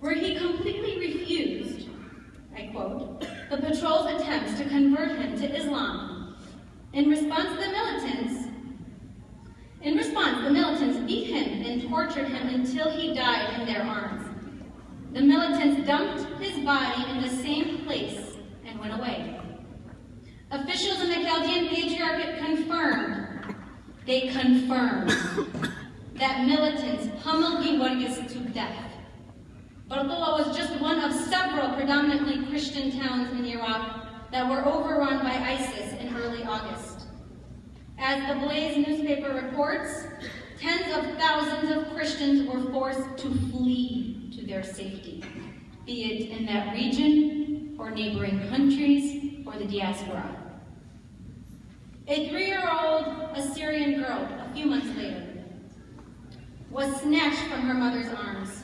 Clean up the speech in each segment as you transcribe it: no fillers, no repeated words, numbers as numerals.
where he completely refused, I quote, the patrol's attempts to convert him to Islam. In response, the militants beat him and tortured him until he died in their arms. The militants dumped his body in the same place and went away. Officials in the Chaldean Patriarchate confirmed that militants pummeled Giwargis to death. Bartullah was just one of several predominantly Christian towns in Iraq that were overrun by ISIS in early August. As the Blaze newspaper reports, tens of thousands of Christians were forced to flee to their safety, be it in that region or neighboring countries or the diaspora. A 3-year-old Assyrian girl, a few months later, was snatched from her mother's arms.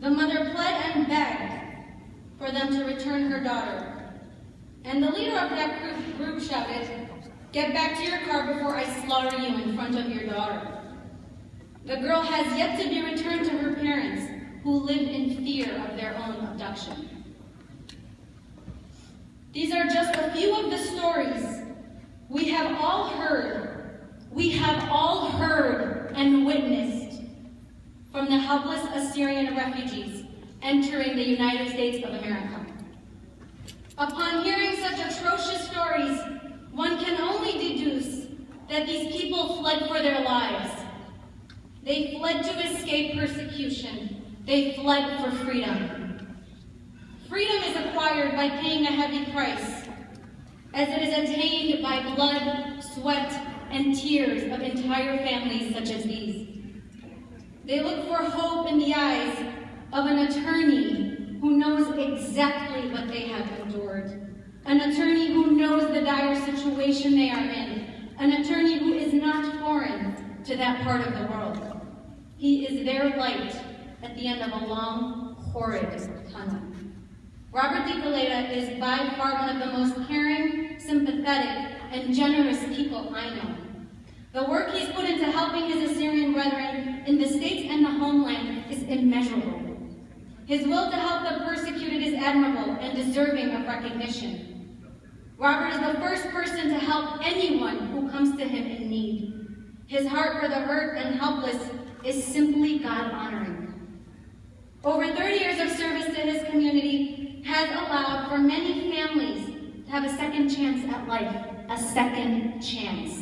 The mother pled and begged for them to return her daughter. And the leader of that group shouted, "Get back to your car before I slaughter you in front of your daughter." The girl has yet to be returned to her parents, who live in fear of their own abduction. These are just a few of the stories we have all heard and witnessed from the helpless Assyrian refugees entering the United States of America. Upon hearing such atrocious stories, one can only deduce that these people fled for their lives. They fled to escape persecution. They fled for freedom. Freedom is acquired by paying a heavy price, as it is attained by blood, sweat, and tears of entire families such as these. They look for hope in the eyes of an attorney who knows exactly what they have endured, an attorney who knows the dire situation they are in, an attorney who is not foreign to that part of the world. He is their light at the end of a long, horrid tunnel. Robert DeKelaita is by far one of the most caring, sympathetic, and generous people I know. The work he's put into helping his Assyrian brethren in the States and the homeland is immeasurable. His will to help the persecuted is admirable and deserving of recognition. Robert is the first person to help anyone who comes to him in need. His heart for the hurt and helpless is simply God-honoring. Over 30 years of service to his community has allowed for many families to have a second chance at life, a second chance.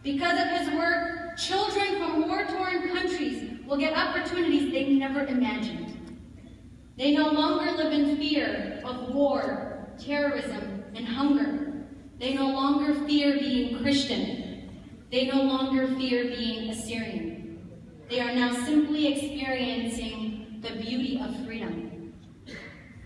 Because of his work, children from war-torn countries will get opportunities they never imagined. They no longer live in fear of war, terrorism, and hunger. They no longer fear being Christian. They no longer fear being Assyrian. They are now simply experiencing the beauty of freedom.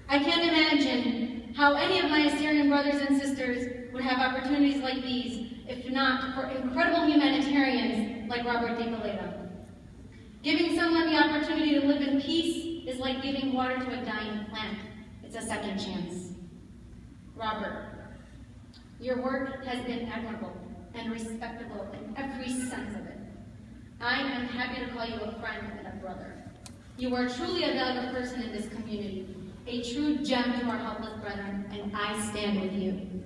I can't imagine how any of my Assyrian brothers and sisters would have opportunities like these if not for incredible humanitarians like Robert DeKelaita. Giving someone the opportunity to live in peace is like giving water to a dying plant. It's a second chance. Robert, your work has been admirable and respectable in every sense of it. I am happy to call you a friend and a brother. You are truly a valuable person in this community, a true gem to our helpless brethren, and I stand with you.